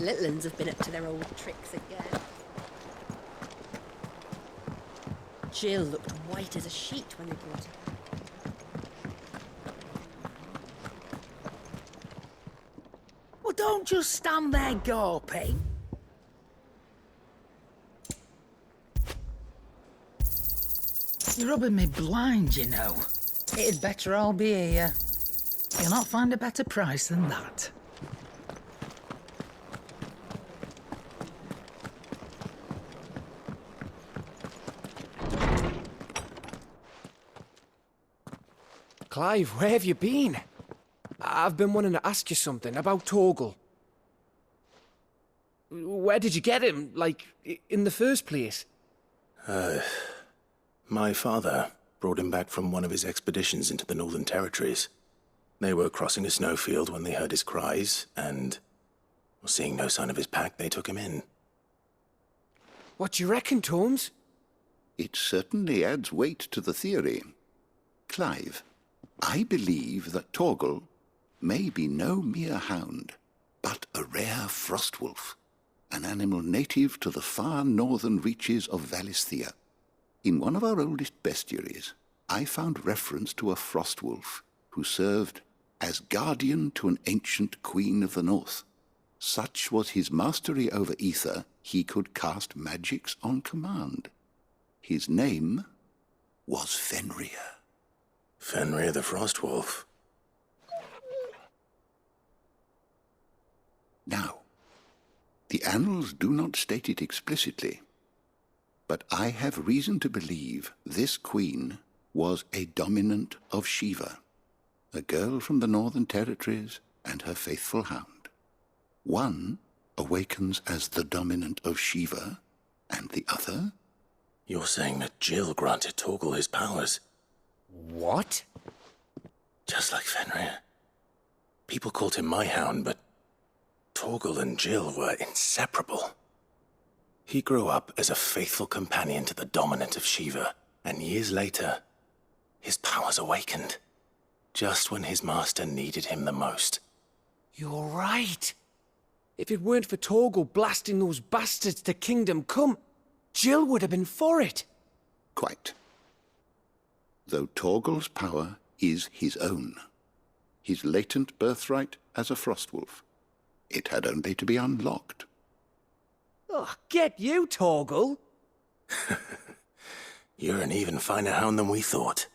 The little uns have been up to their old tricks again. Jill looked white as a sheet when they brought her. Well, don't just stand there gawping. You're rubbing me blind, you know. It'd better all be here. You'll not find a better price than that. Clive, where have you been? I've been wanting to ask you something about Torgal. Where did you get him, like, in the first place? My father brought him back from one of his expeditions into the Northern Territories. They were crossing a snowfield when they heard his cries, and, seeing no sign of his pack, they took him in. What do you reckon, Tomes? It certainly adds weight to the theory. Clive, I believe that Torgal may be no mere hound, but a rare frostwolf, an animal native to the far northern reaches of Valisthea. In one of our oldest bestiaries, I found reference to a frostwolf who served as guardian to an ancient queen of the north. Such was his mastery over ether, he could cast magics on command. His name was Fenrir. Fenrir the Frostwolf. Now, the annals do not state it explicitly, but I have reason to believe this queen was a dominant of Shiva, a girl from the Northern Territories and her faithful hound. One awakens as the dominant of Shiva, and the other? You're saying that Jill granted Torgal his powers? What? Just like Fenrir. People called him my hound, but Torgal and Jill were inseparable. He grew up as a faithful companion to the dominant of Shiva, and years later, his powers awakened. Just when his master needed him the most. You're right. If it weren't for Torgal blasting those bastards to Kingdom Come, Jill would have been for it. Quite. Though Torgal's power is his own, his latent birthright as a frostwolf. It had only to be unlocked. Oh, get you, Torgal! You're an even finer hound than we thought.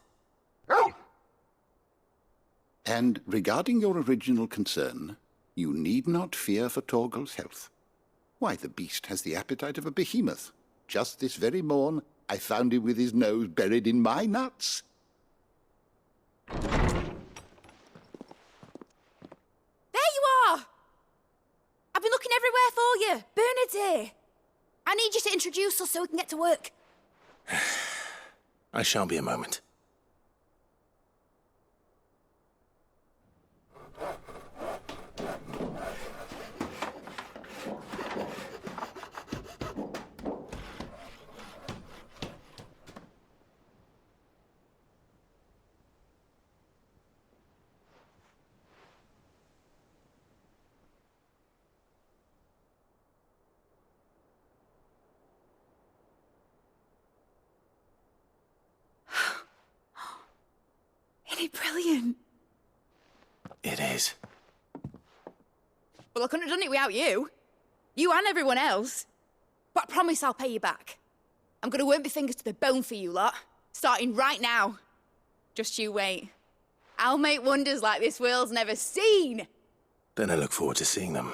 And regarding your original concern, you need not fear for Torgal's health. Why, the beast has the appetite of a behemoth. Just this very morn, I found him with his nose buried in my nuts. There you are! I've been looking everywhere for you. Bernard's here. I need you to introduce us so we can get to work. I shall be a moment. Isn't it brilliant? It is. Well, I couldn't have done it without you. You and everyone else. But I promise I'll pay you back. I'm gonna work my fingers to the bone for you lot, starting right now. Just you wait. I'll make wonders like this world's never seen. Then I look forward to seeing them.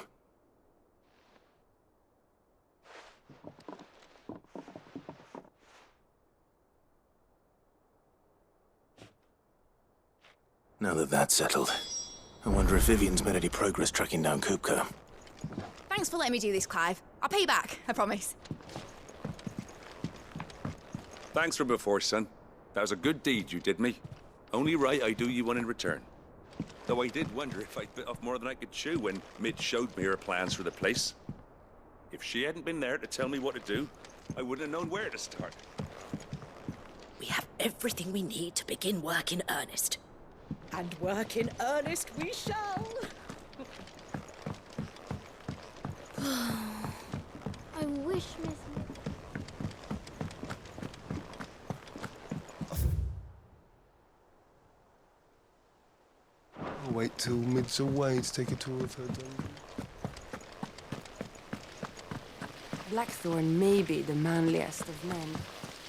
Now that that's settled, I wonder if Vivian's made any progress tracking down Kupka. Thanks for letting me do this, Clive. I'll pay you back, I promise. Thanks from before, son. That was a good deed you did me. Only right I do you one in return. Though I did wonder if I'd bit off more than I could chew when Midge showed me her plans for the place. If she hadn't been there to tell me what to do, I wouldn't have known where to start. We have everything we need to begin work in earnest. And work in earnest we shall. I wish Miss... I'll wait till Mid's away to take a tour of her dungeon. Blackthorn may be the manliest of men,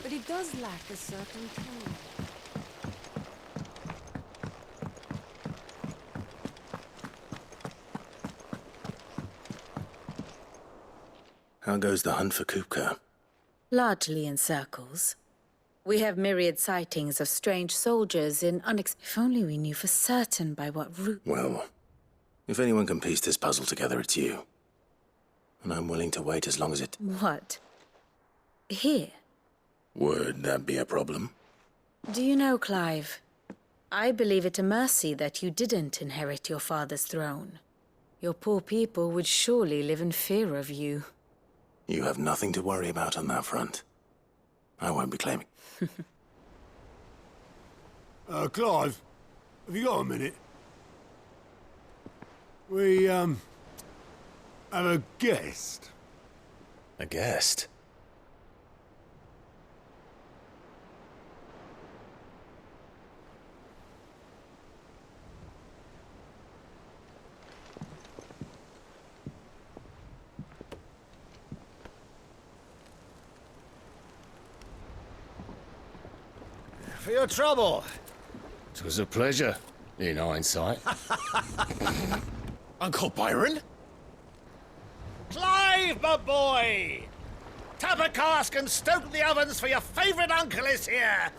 but he does lack a certain tone. How goes the hunt for Kupka? Largely in circles. We have myriad sightings of strange soldiers in If only we knew for certain by what route... Well, if anyone can piece this puzzle together, it's you. And I'm willing to wait as long as it... What? Here? Would that be a problem? Do you know, Clive, I believe it a mercy that you didn't inherit your father's throne. Your poor people would surely live in fear of you. You have nothing to worry about on that front. I won't be claiming. Clive, have you got a minute? We, have a guest. A guest? For your trouble. 'Twas a pleasure, in hindsight. Uncle Byron? Clive, my boy! Tap a cask and stoke the ovens, for your favourite uncle is here!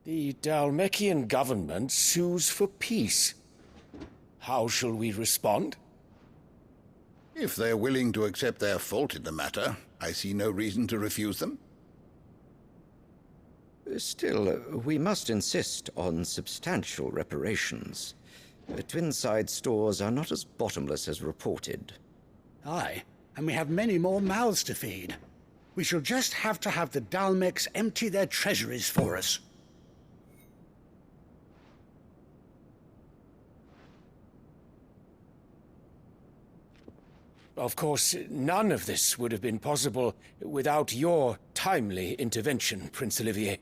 The Dalmekian government sues for peace. How shall we respond? If they're willing to accept their fault in the matter, I see no reason to refuse them. Still, we must insist on substantial reparations. Twinside stores are not as bottomless as reported. Aye, and we have many more mouths to feed. We shall just have to have the Dalmeks empty their treasuries for us. Of course, none of this would have been possible without your timely intervention, Prince Olivier.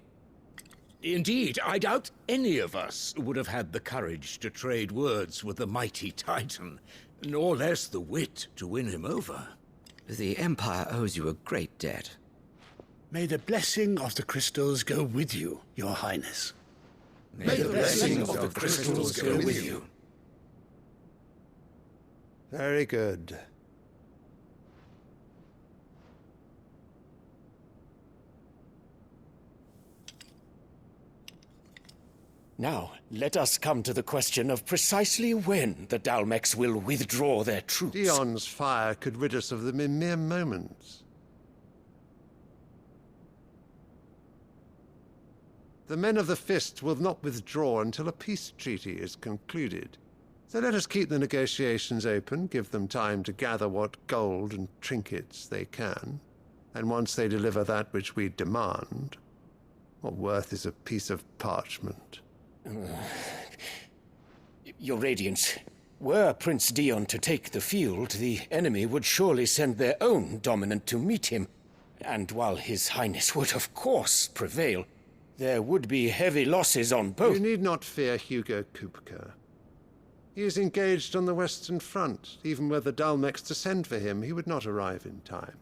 Indeed, I doubt any of us would have had the courage to trade words with the mighty Titan, nor less the wit to win him over. The Empire owes you a great debt. May the blessing of the crystals go with you, Your Highness. May the blessing of the crystals go with you. Very good. Now, let us come to the question of precisely when the Dalmeks will withdraw their troops. Dion's fire could rid us of them in mere moments. The men of the Fist will not withdraw until a peace treaty is concluded. So let us keep the negotiations open, give them time to gather what gold and trinkets they can, and once they deliver that which we demand, what worth is a piece of parchment? Your Radiance, were Prince Dion to take the field, the enemy would surely send their own dominant to meet him. And while His Highness would of course prevail, there would be heavy losses on both. You need not fear Hugo Kupka. He is engaged on the Western Front. Even were the Dalmeks to send for him, he would not arrive in time.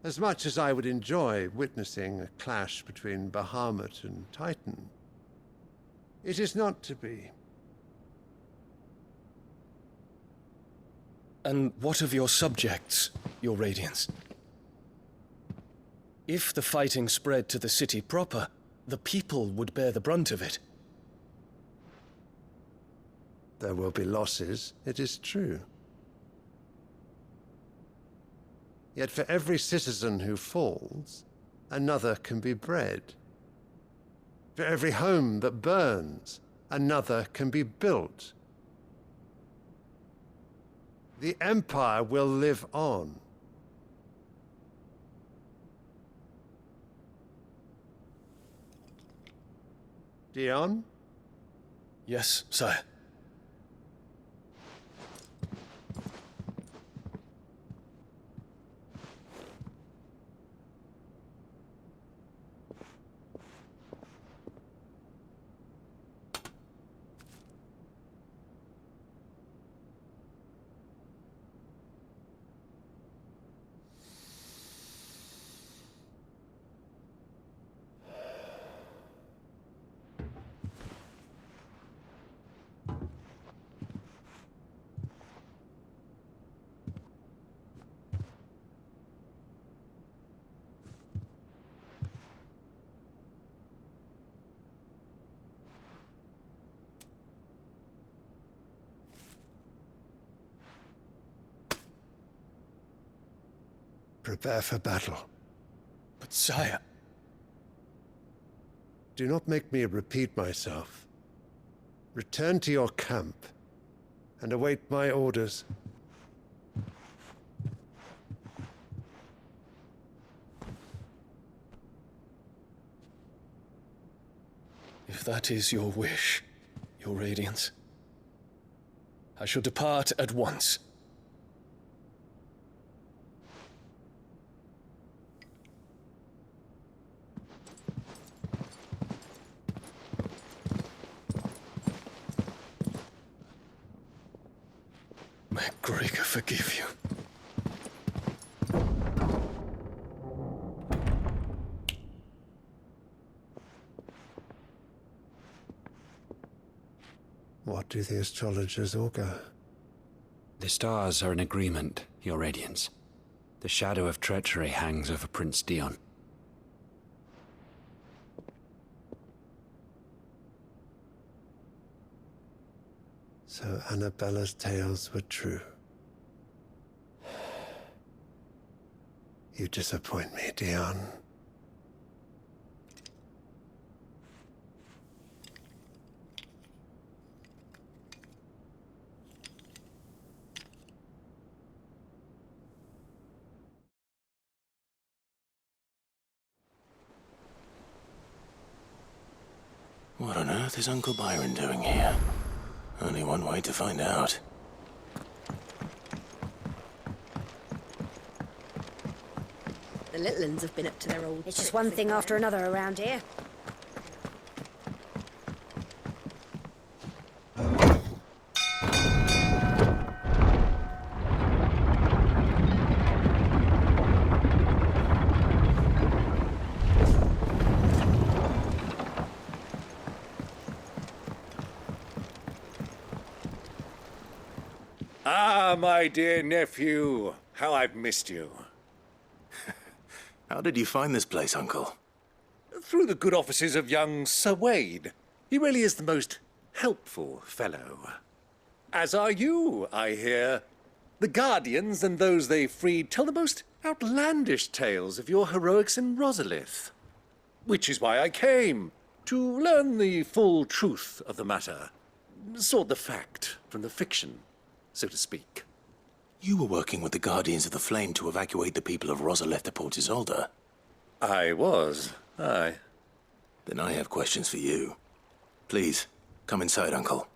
As much as I would enjoy witnessing a clash between Bahamut and Titan, it is not to be. And what of your subjects, Your Radiance? If the fighting spread to the city proper, the people would bear the brunt of it. There will be losses, it is true. Yet for every citizen who falls, another can be bred. For every home that burns, another can be built. The Empire will live on. Dion? Yes, sire. Prepare for battle. But sire... Do not make me repeat myself. Return to your camp and await my orders. If that is your wish, your Radiance, I shall depart at once. May Gregor forgive you. What do the astrologers augur? The stars are in agreement, Your Radiance. The shadow of treachery hangs over Prince Dion. So Annabella's tales were true. You disappoint me, Dion. What on earth is Uncle Byron doing here? Only one way to find out. The little uns have been up to their old... It's just one thing after another around here. Ah, my dear nephew, how I've missed you. How did you find this place, Uncle? Through the good offices of young Sir Wade. He really is the most helpful fellow. As are you, I hear. The Guardians and those they freed tell the most outlandish tales of your heroics in Rosalith. Which is why I came, to learn the full truth of the matter. Sort the fact from the fiction, so to speak. You were working with the Guardians of the Flame to evacuate the people of Rosalith to Port Isolde. I was, aye. Then I have questions for you. Please, come inside, Uncle.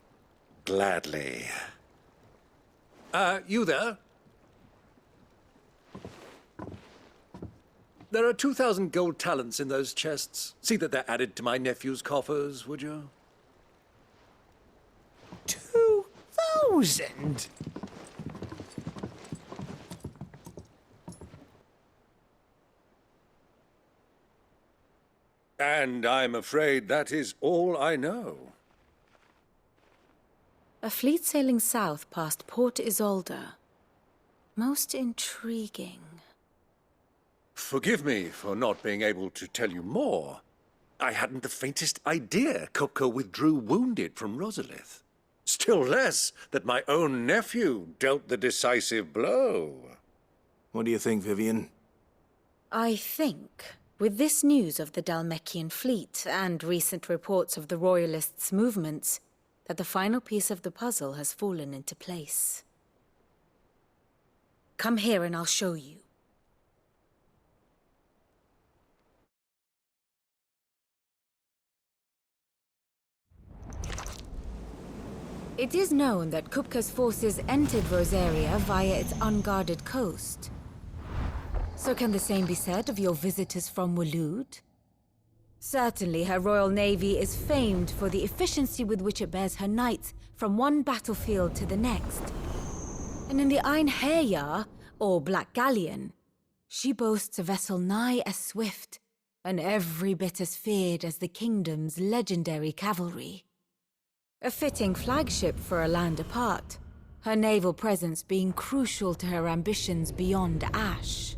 Gladly. You there? There are 2,000 gold talents in those chests. See that they're added to my nephew's coffers, would you? 2,000? And I'm afraid that is all I know. A fleet sailing south past Port Isolde. Most intriguing. Forgive me for not being able to tell you more. I hadn't the faintest idea Kopko withdrew wounded from Rosalith. Still less that my own nephew dealt the decisive blow. What do you think, Vivian? I think, with this news of the Dalmekian fleet and recent reports of the Royalists' movements, that the final piece of the puzzle has fallen into place. Come here and I'll show you. It is known that Kupka's forces entered Rosaria via its unguarded coast. So can the same be said of your visitors from Waloed? Certainly her royal navy is famed for the efficiency with which it bears her knights from one battlefield to the next. And in the Einherjar, or Black Galleon, she boasts a vessel nigh as swift and every bit as feared as the kingdom's legendary cavalry. A fitting flagship for a land apart, her naval presence being crucial to her ambitions beyond Ash.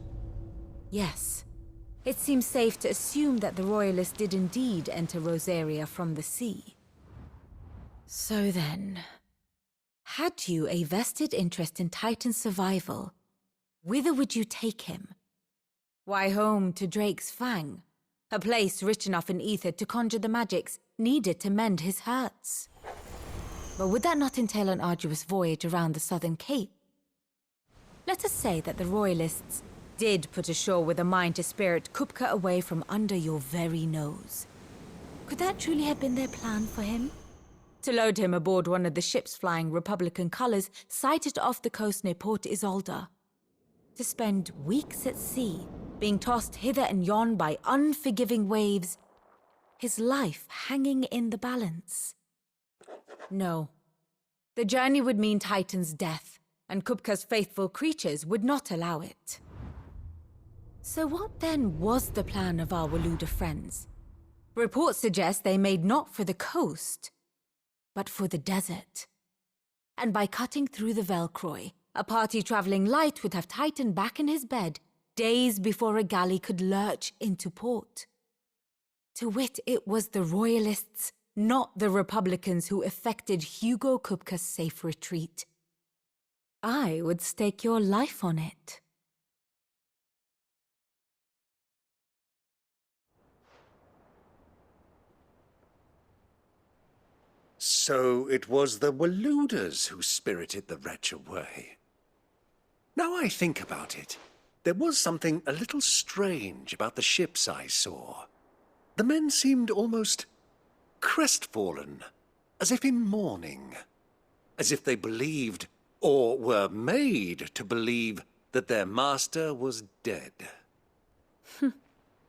Yes, it seems safe to assume that the Royalists did indeed enter Rosaria from the sea. So then, had you a vested interest in Titan's survival, whither would you take him? Why, home to Drake's Fang, a place rich enough in ether to conjure the magics needed to mend his hurts. But would that not entail an arduous voyage around the southern cape? Let us say that the Royalists did put ashore with a mind to spirit Kupka away from under your very nose. Could that truly have been their plan for him? To load him aboard one of the ships flying Republican colors sighted off the coast near Port Isolde? To spend weeks at sea, being tossed hither and yon by unforgiving waves, his life hanging in the balance? No. The journey would mean Titan's death, and Kupka's faithful creatures would not allow it. So what then was the plan of our Waluda friends? Reports suggest they made not for the coast, but for the desert. And by cutting through the Velcroy, a party traveling light would have Titan back in his bed days before a galley could lurch into port. To wit, it was the Royalists, not the Republicans, who effected Hugo Kupka's safe retreat. I would stake your life on it. So it was the Waludas who spirited the wretch away. Now I think about it, there was something a little strange about the ships I saw. The men seemed almost crestfallen, as if in mourning, as if they believed, or were made to believe, that their master was dead.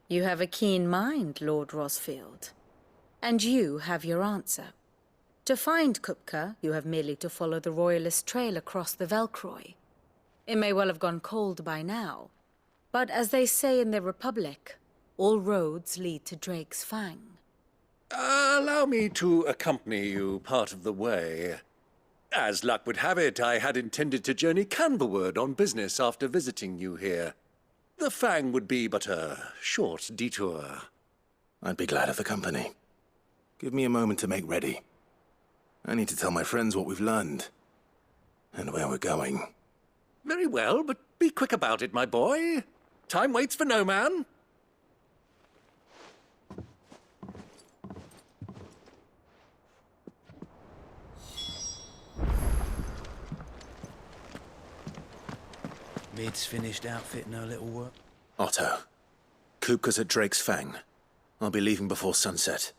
You have a keen mind, Lord Rosfield. And you have your answer. To find Kupka, you have merely to follow the Royalist trail across the Velcroy. It may well have gone cold by now, but as they say in the Republic, all roads lead to Drake's Fang. Allow me to accompany you part of the way. As luck would have it, I had intended to journey Canverward on business after visiting you here. The Fang would be but a short detour. I'd be glad of the company. Give me a moment to make ready. I need to tell my friends what we've learned, and where we're going. Very well, but be quick about it, my boy. Time waits for no man. Mid's finished outfitting her little work. Otto, Kupka's at Drake's Fang. I'll be leaving before sunset.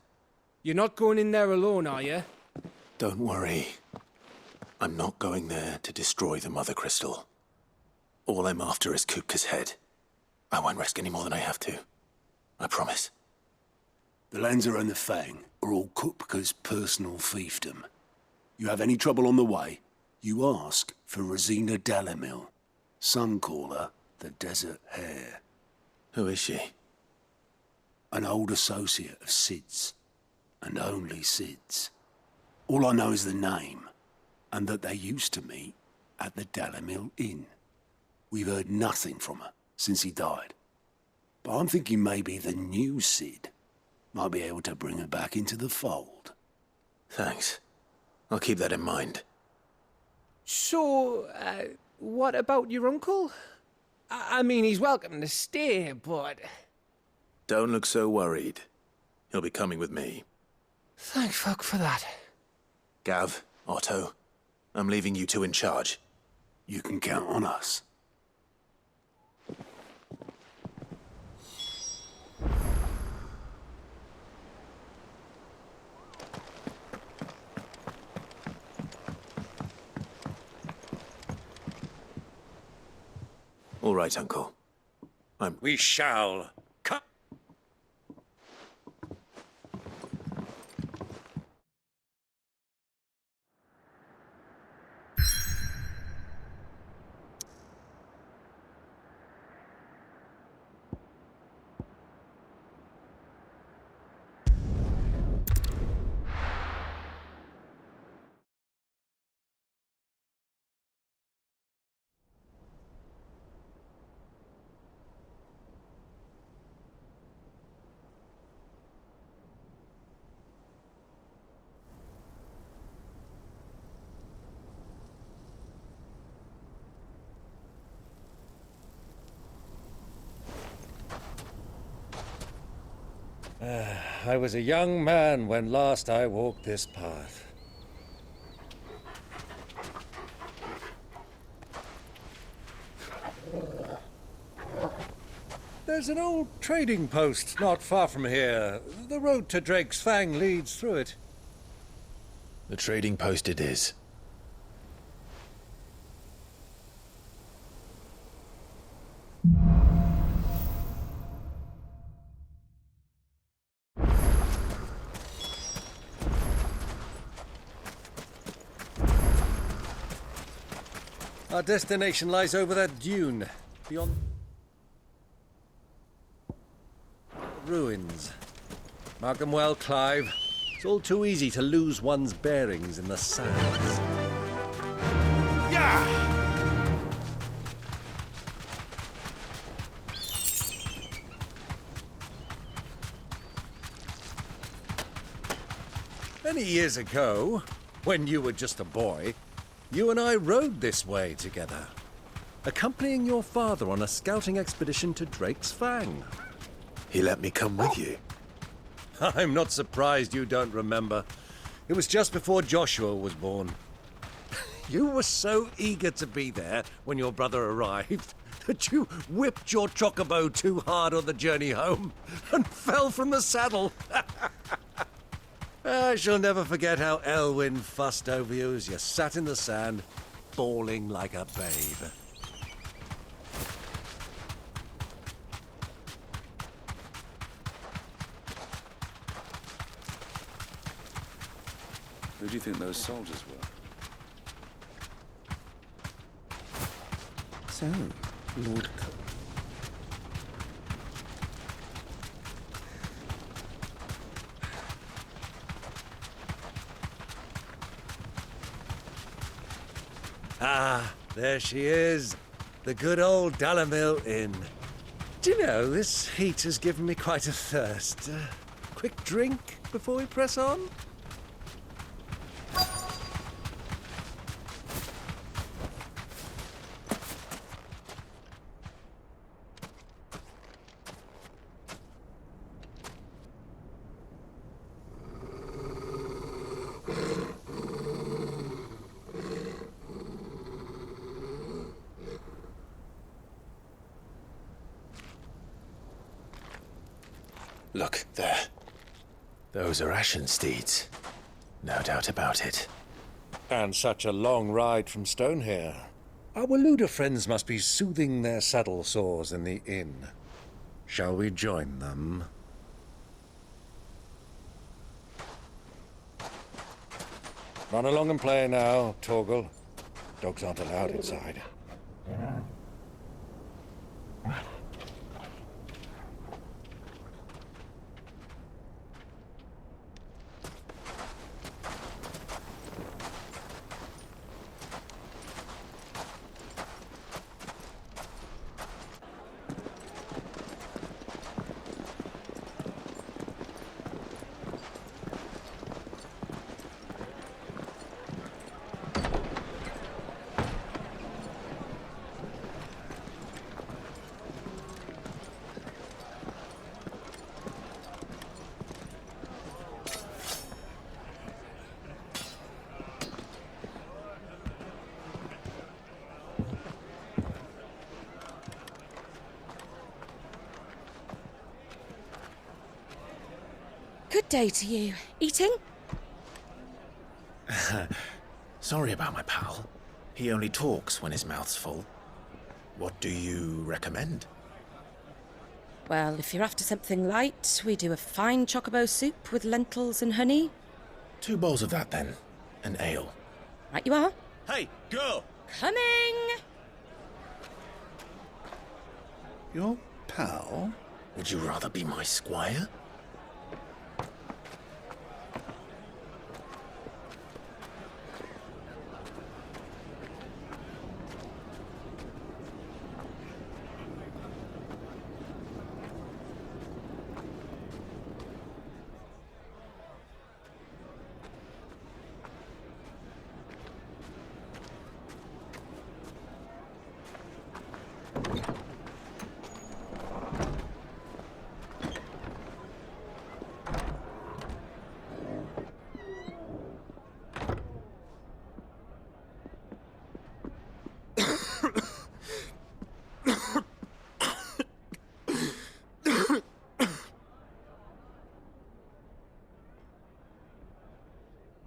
You're not going in there alone, are you? Don't worry. I'm not going there to destroy the Mother Crystal. All I'm after is Kupka's head. I won't risk any more than I have to. I promise. The Lancer and the Fang are all Kupka's personal fiefdom. You have any trouble on the way, you ask for Rosina Dalamil. Some call her the Desert Hare. Who is she? An old associate of Sid's, and only Sid's. All I know is the name, and that they used to meet at the Dalamil Inn. We've heard nothing from her since he died. But I'm thinking maybe the new Sid might be able to bring her back into the fold. Thanks. I'll keep that in mind. So, what about your uncle? I mean, he's welcome to stay, but... Don't look so worried. He'll be coming with me. Thank fuck for that. Gav, Otto, I'm leaving you two in charge. You can count on us. All right, Uncle. We shall. Come. I was a young man when last I walked this path. There's an old trading post not far from here. The road to Drake's Fang leads through it. The trading post it is. Our destination lies over that dune, beyond ruins. Mark them well, Clive. It's all too easy to lose one's bearings in the sands. Many years ago, when you were just a boy, you and I rode this way together, accompanying your father on a scouting expedition to Drake's Fang. He let me come with you. I'm not surprised you don't remember. It was just before Joshua was born. You were so eager to be there when your brother arrived that you whipped your chocobo too hard on the journey home and fell from the saddle. I shall never forget how Elwyn fussed over you as you sat in the sand, bawling like a babe. Who do you think those soldiers were? So, Lord Cook. Ah, there she is. The good old Dalamil Inn. Do you know, this heat has given me quite a thirst. Quick drink before we press on? Look, there. Those are Ashen steeds. No doubt about it. And such a long ride from Stonehere. Our Waluda friends must be soothing their saddle sores in the inn. Shall we join them? Run along and play now, Torgal. Dogs aren't allowed inside. day to you. Eating? Sorry about my pal. He only talks when his mouth's full. What do you recommend? Well, if you're after something light, we do a fine chocobo soup with lentils and honey. 2 bowls of that, then. An ale. Right you are. Hey, girl! Coming! Your pal? Would you rather be my squire?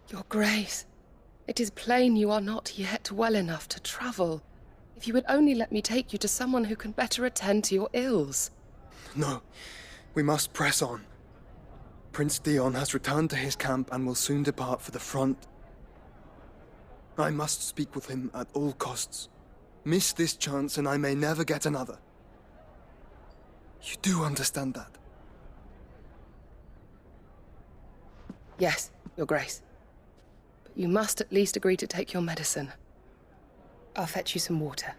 Your Grace, it is plain you are not yet well enough to travel. If you would only let me take you to someone who can better attend to your ills. No, we must press on. Prince Dion has returned to his camp and will soon depart for the front. I must speak with him at all costs. Miss this chance and I may never get another. You do understand that? Yes, Your Grace. But you must at least agree to take your medicine. I'll fetch you some water.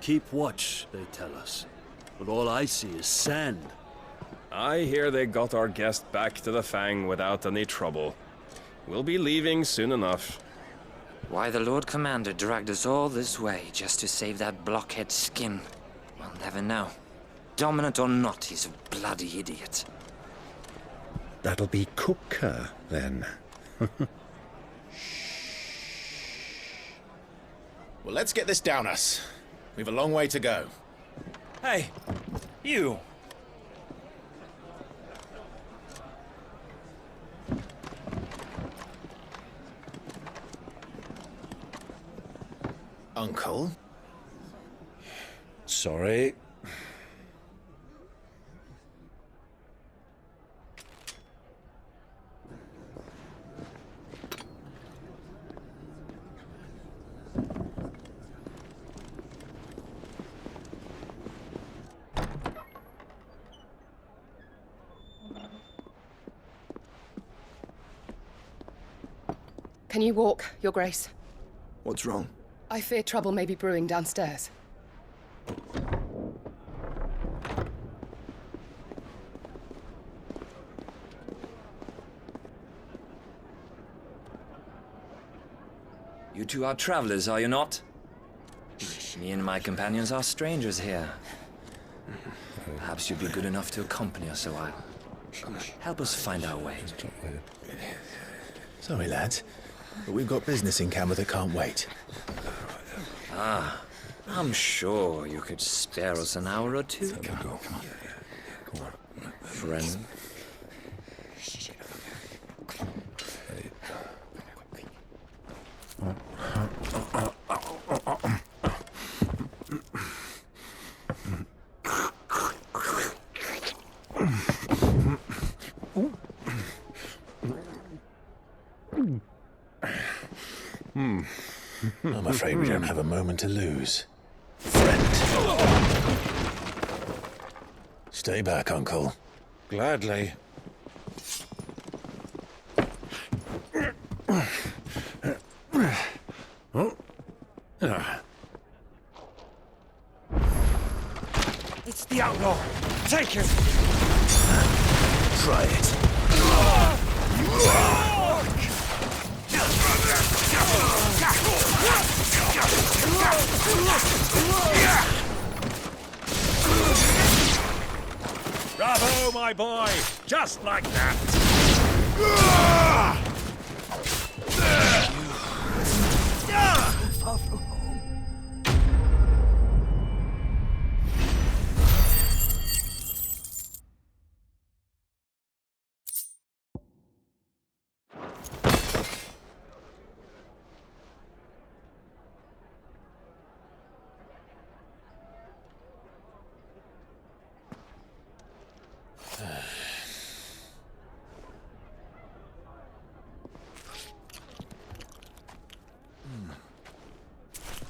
Keep watch, they tell us. But all I see is sand. I hear they got our guest back to the Fang without any trouble. We'll be leaving soon enough. Why the Lord Commander dragged us all this way just to save that blockhead's skin, we'll never know. Dominant or not, he's a bloody idiot. That'll be Cooker, then. Well, let's get this down us. We've a long way to go. Hey, you! Uncle? Sorry. Can you walk, Your Grace? What's wrong? I fear trouble may be brewing downstairs. You two are travelers, are you not? Me and my companions are strangers here. Perhaps you'd be good enough to accompany us a while. Help us find our way. Sorry, lads, but we've got business in camera that can't wait. Ah, I'm sure you could spare us an hour or two. Come on. Friend. I'm afraid we don't have a moment to lose. Stay back, Uncle. Gladly. It's the outlaw. Take it. Try it. Bravo, my boy! Just like that! Far from home.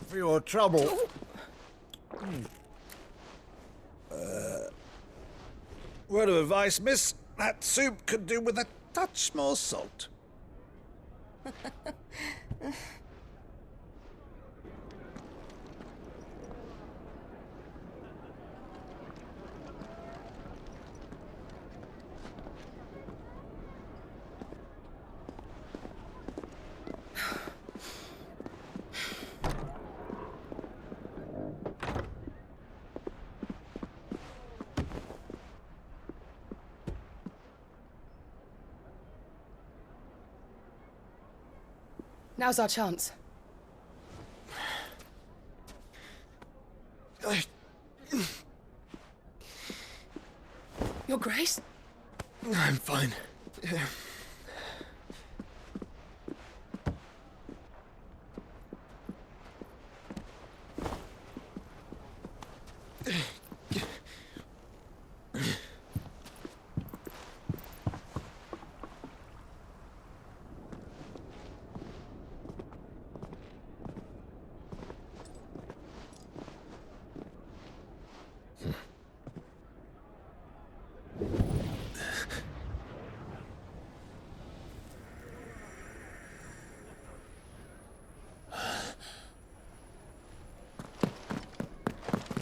For your trouble. Word of advice, miss. That soup could do with a touch more salt. Now's our chance. Your Grace? I'm fine.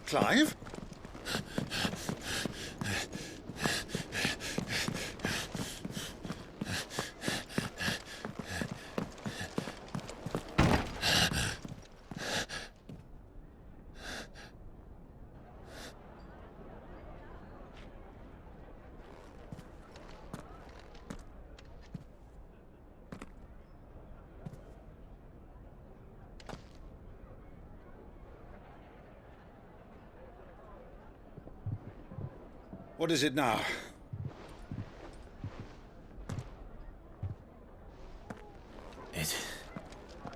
Clive? What is it now?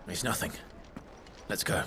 It's nothing. Let's go.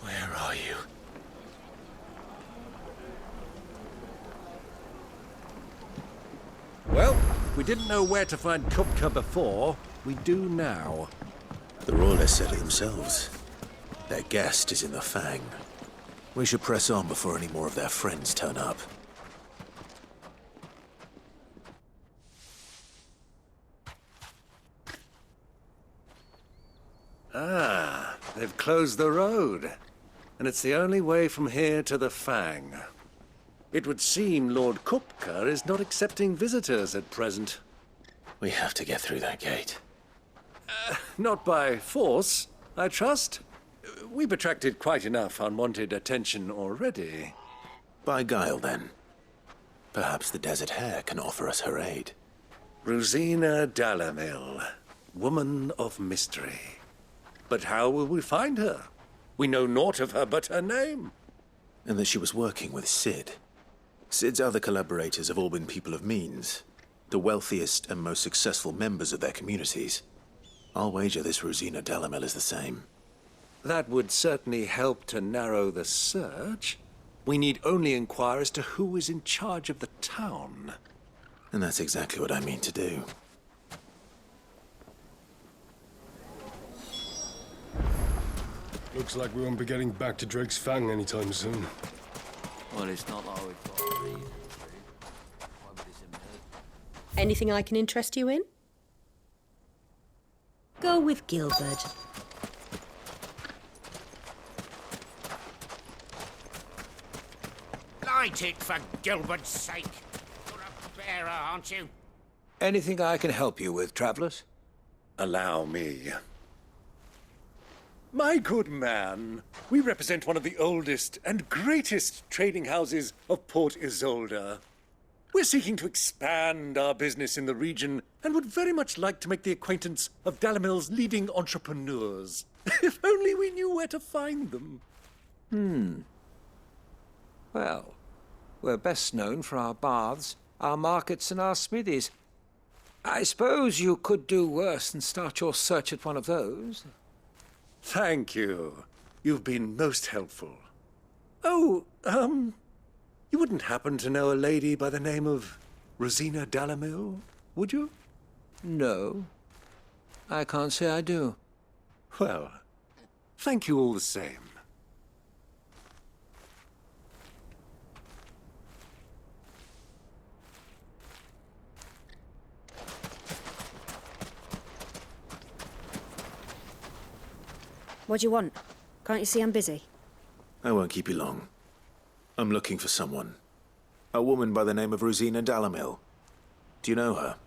Where are you? Well, we didn't know where to find Kupka before. We do now. The Royalists said it themselves. Their guest is in the Fang. We should press on before any more of their friends turn up. Ah, they've closed the road. And it's the only way from here to the Fang. It would seem Lord Kupka is not accepting visitors at present. We have to get through that gate. Not by force, I trust. We've attracted quite enough unwanted attention already. By guile, then. Perhaps the Desert Hare can offer us her aid. Rosina Dalamil, woman of mystery. But how will we find her? We know naught of her but her name. And that she was working with Cid. Cid's other collaborators have all been people of means, the wealthiest and most successful members of their communities. I'll wager this Rosina Delamel is the same. That would certainly help to narrow the search. We need only inquire as to who is in charge of the town. And that's exactly what I mean to do. Looks like we won't be getting back to Drake's Fang anytime soon. Well, it's not like we've got a reason. Anything I can interest you in? Go with Gilbert. Light it for Gilbert's sake. You're a bearer, aren't you? Anything I can help you with, travelers? Allow me. My good man, we represent one of the oldest and greatest trading houses of Port Isolde. We're seeking to expand our business in the region and would very much like to make the acquaintance of Dalamel's leading entrepreneurs. If only we knew where to find them. Well, we're best known for our baths, our markets, and our smithies. I suppose you could do worse than start your search at one of those. Thank you. You've been most helpful. Oh, you wouldn't happen to know a lady by the name of Rosina Delamel, would you? No, I can't say I do. Well, thank you all the same. What do you want? Can't you see I'm busy? I won't keep you long. I'm looking for someone. A woman by the name of Rosina Delamel. Do you know her?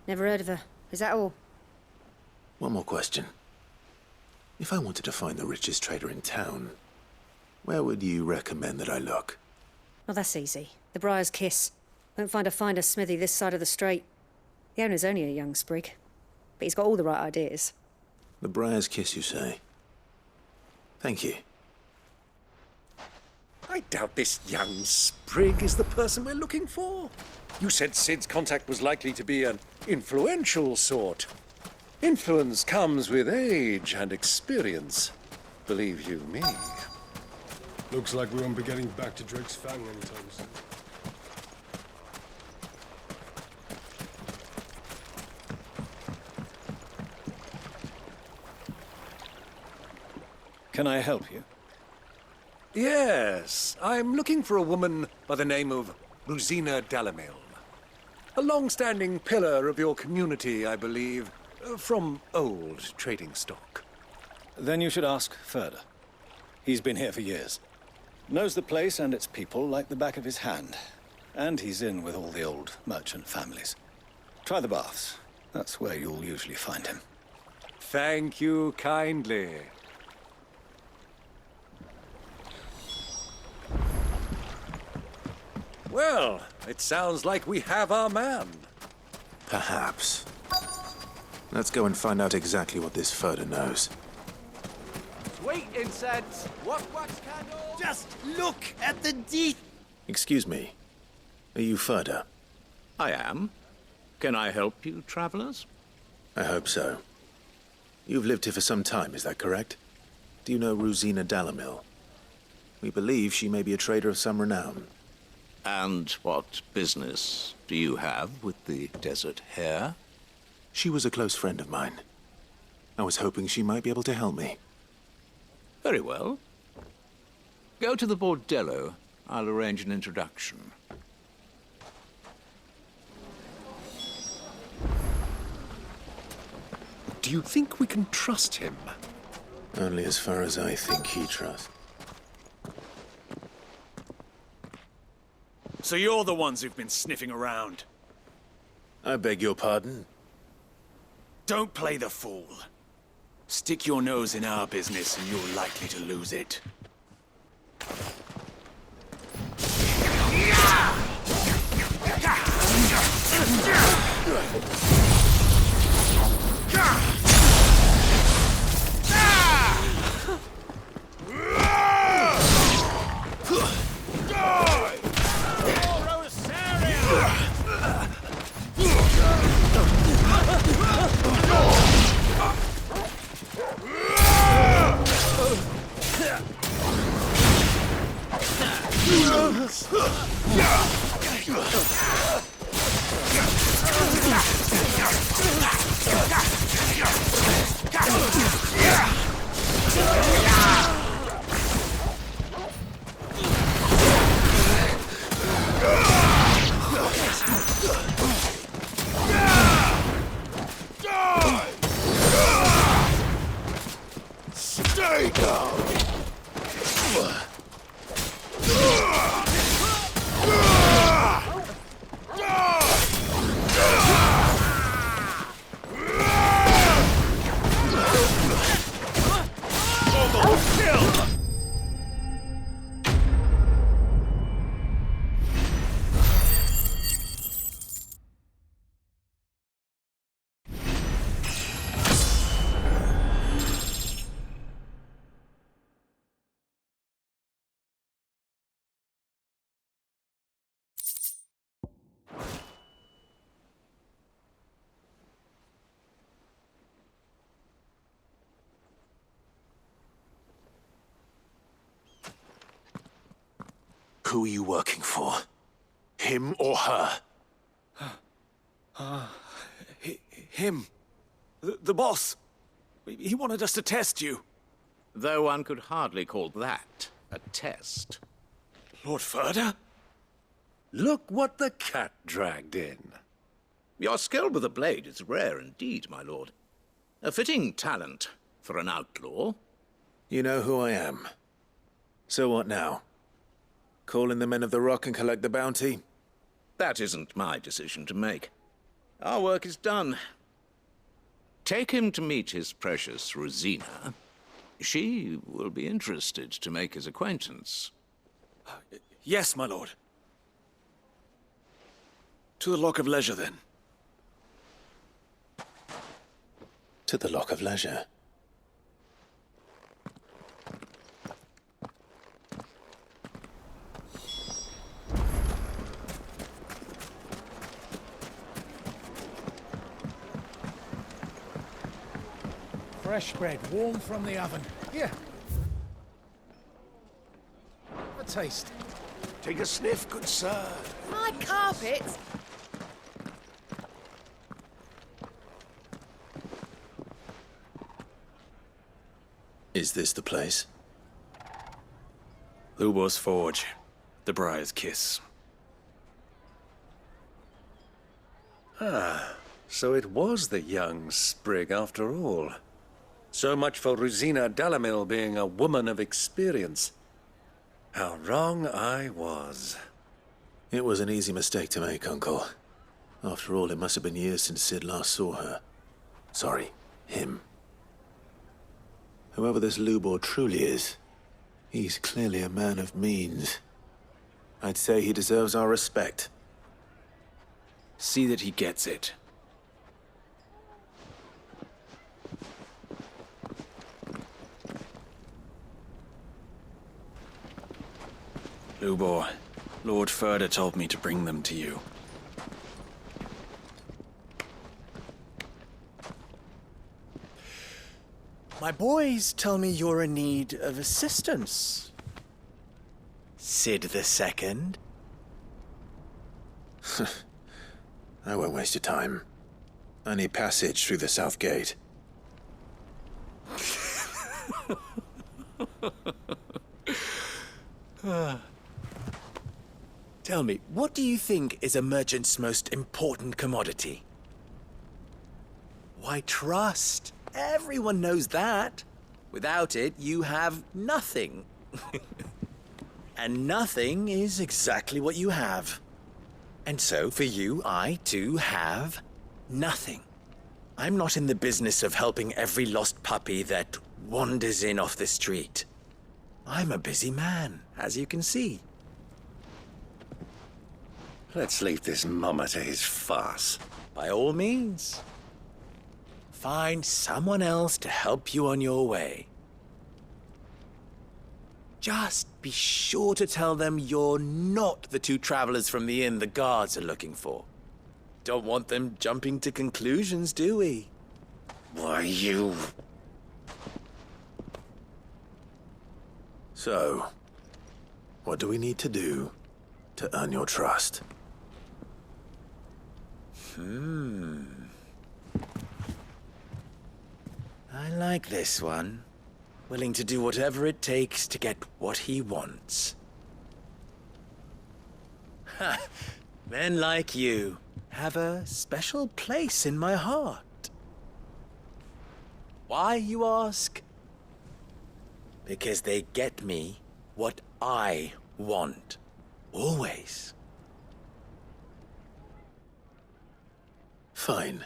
Never heard of her. Is that all? One more question. If I wanted to find the richest trader in town, where would you recommend that I look? Well, that's easy. The Briar's Kiss. Won't find a finer smithy this side of the strait. The owner's only a young sprig, but he's got all the right ideas. The Briar's Kiss, you say? Thank you. I doubt this young sprig is the person we're looking for. You said Cid's contact was likely to be an influential sort. Influence comes with age and experience. Believe you me. Looks like we won't be getting back to Drake's Fang anytime soon. Can I help you? Yes, I'm looking for a woman by the name of Rosina Delamel. A long-standing pillar of your community, I believe, from old trading stock. Then you should ask Furder. He's been here for years. Knows the place and its people like the back of his hand. And he's in with all the old merchant families. Try the baths. That's where you'll usually find him. Thank you kindly. Well, it sounds like we have our man. Perhaps. Let's go and find out exactly what this Furder knows. Sweet incense! Wax candle! Just look at the deep. Excuse me. Are you Furder? I am. Can I help you, travelers? I hope so. You've lived here for some time, is that correct? Do you know Rosina Delamel? We believe she may be a trader of some renown. And what business do you have with the desert hare? She was a close friend of mine. I was hoping she might be able to help me. Very well. Go to the bordello. I'll arrange an introduction. Do you think we can trust him? Only as far as I think he trusts. So you're the ones who've been sniffing around. I beg your pardon? Don't play the fool. Stick your nose in our business and you're likely to lose it. Who are you working for? Him or her? Him. The boss. He wanted us to test you. Though one could hardly call that a test. Lord Ferda? Look what the cat dragged in. Your skill with the blade is rare indeed, my lord. A fitting talent for an outlaw. You know who I am. So what now? Call in the Men of the Rock and collect the bounty? That isn't my decision to make. Our work is done. Take him to meet his precious Rosina. She will be interested to make his acquaintance. Yes, my lord. To the Lock of Leisure, then. To the Lock of Leisure. Fresh bread, warm from the oven. Here. Have a taste. Take a sniff, good sir. My carpet! Is this the place? Lubor's Forge. The Briar's Kiss. Ah, so it was the young sprig after all. So much for Rosina Dalamil being a woman of experience. How wrong I was. It was an easy mistake to make, Uncle. After all, it must have been years since Sid last saw her. Sorry, him. Whoever this Lubor truly is, he's clearly a man of means. I'd say he deserves our respect. See that he gets it. Lubor, Lord Ferda told me to bring them to you. My boys tell me you're in need of assistance. Sid the Second. I won't waste your time. I need passage through the south gate. Tell me, what do you think is a merchant's most important commodity? Why, trust. Everyone knows that. Without it, you have nothing. And nothing is exactly what you have. And so, for you, I, too, have nothing. I'm not in the business of helping every lost puppy that wanders in off the street. I'm a busy man, as you can see. Let's leave this mummer to his farce. By all means. Find someone else to help you on your way. Just be sure to tell them you're not the two travelers from the inn the guards are looking for. Don't want them jumping to conclusions, do we? Why, you... So, what do we need to do to earn your trust? I like this one. Willing to do whatever it takes to get what he wants. Ha! Men like you have a special place in my heart. Why, you ask? Because they get me what I want. Always. Fine.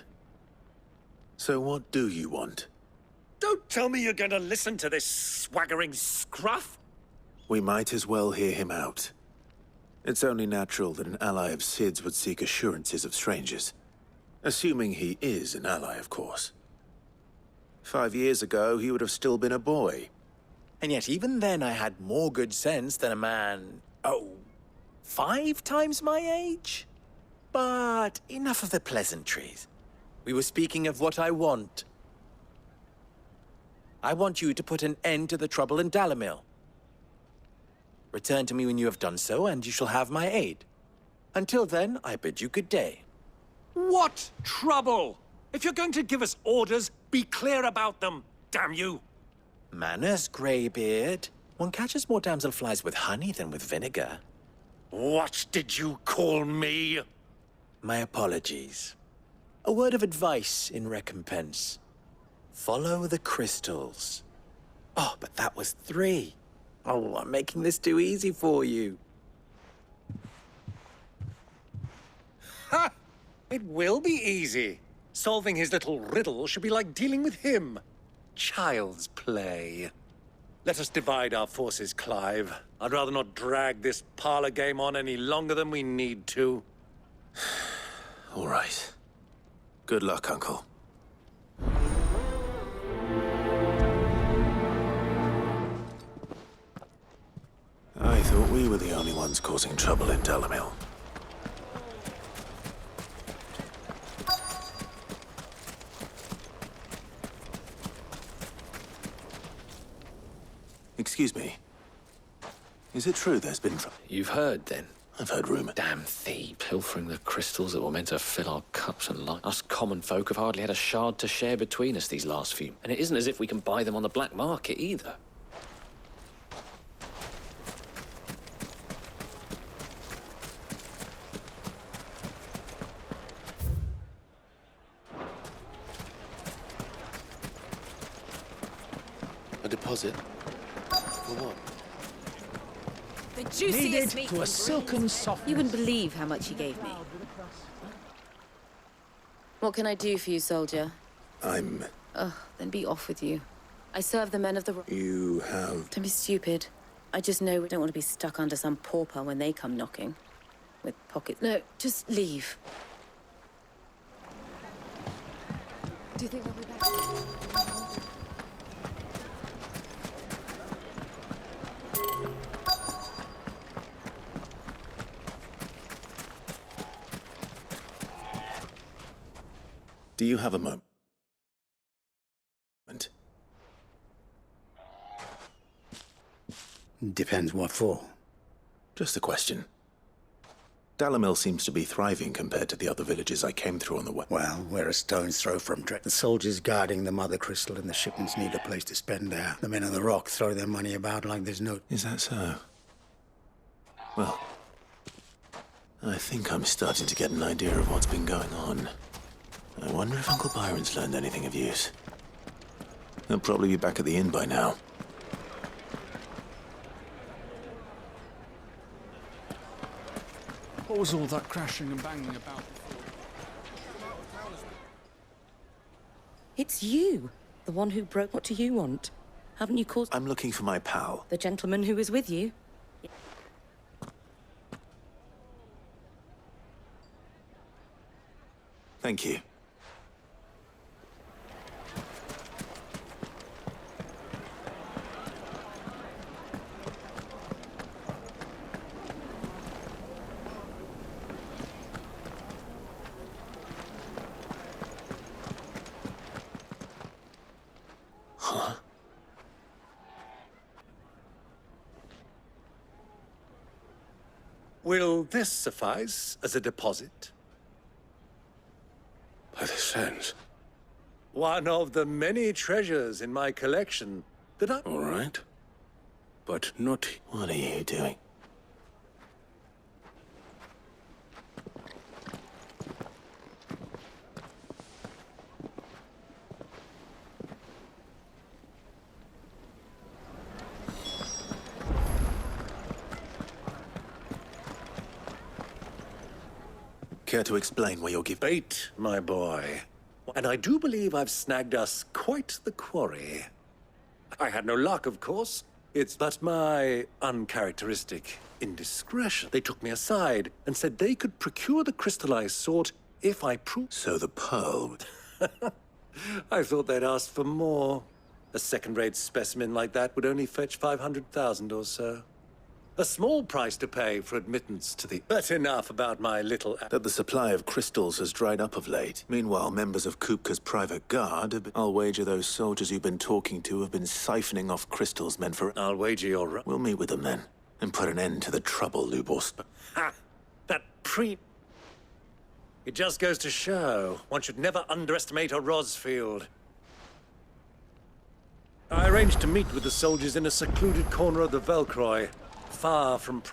So what do you want? Don't tell me you're going to listen to this swaggering scruff! We might as well hear him out. It's only natural that an ally of Sid's would seek assurances of strangers. Assuming he is an ally, of course. 5 years ago, he would have still been a boy. And yet even then I had more good sense than a man, 5 times my age? But enough of the pleasantries. We were speaking of what I want. I want you to put an end to the trouble in Dalamil. Return to me when you have done so, and you shall have my aid. Until then, I bid you good day. What trouble? If you're going to give us orders, be clear about them, damn you! Manners, Greybeard. One catches more damselflies with honey than with vinegar. What did you call me? My apologies. A word of advice in recompense. Follow the crystals. Oh, but that was 3. Oh, I'm making this too easy for you. Ha! It will be easy. Solving his little riddle should be like dealing with him. Child's play. Let us divide our forces, Clive. I'd rather not drag this parlor game on any longer than we need to. All right. Good luck, Uncle. I thought we were the only ones causing trouble in Delamil. Excuse me. Is it true there's been trouble? You've heard, then? I've heard rumor. Damn thief, pilfering the crystals that were meant to fill our cups and light. Us common folk have hardly had a shard to share between us these last few. And it isn't as if we can buy them on the black market, either. A deposit? For what? The juiciest meat to a silken soft. You wouldn't believe how much he gave me. What can I do for you, soldier? I'm... Oh, then be off with you. I serve the men of the... You have... Don't be stupid. I just know we don't want to be stuck under some pauper when they come knocking. With pockets... No, just leave. Do you think they'll be back? Do you have a moment? Depends what for. Just a question. Dalamil seems to be thriving compared to the other villages I came through on the way. Well, we're a stone's throw from Drake. The soldiers guarding the Mother Crystal and the shipments need a place to spend there. The men of the Rock throw their money about like there's no... Is that so? Well, I think I'm starting to get an idea of what's been going on. I wonder if Uncle Byron's learned anything of use. He'll probably be back at the inn by now. What was all that crashing and banging about? It's you, the one who broke. What do you want? Haven't you caused... I'm looking for my pal. The gentleman who was with you? Thank you. Huh? Will this suffice as a deposit? By the sands. One of the many treasures in my collection that I... All right. But not... What are you doing? Care to explain where you're giving... Bait, my boy. And I do believe I've snagged us quite the quarry. I had no luck, of course. It's but my uncharacteristic indiscretion. They took me aside and said they could procure the crystallized sort if I proved... So the pearl... I thought they'd ask for more. A second-rate specimen like that would only fetch 500,000 or so. A small price to pay for admittance to the... But enough about my little... That the supply of crystals has dried up of late. Meanwhile, members of Kupka's private guard have been... I'll wager those soldiers you've been talking to have been siphoning off crystals meant for... I'll wager you're right. We'll meet with them then. and put an end to the trouble Lubos. Ha! That pre... It just goes to show one should never underestimate a Rosfield. I arranged to meet with the soldiers in a secluded corner of the Velcroy, far from...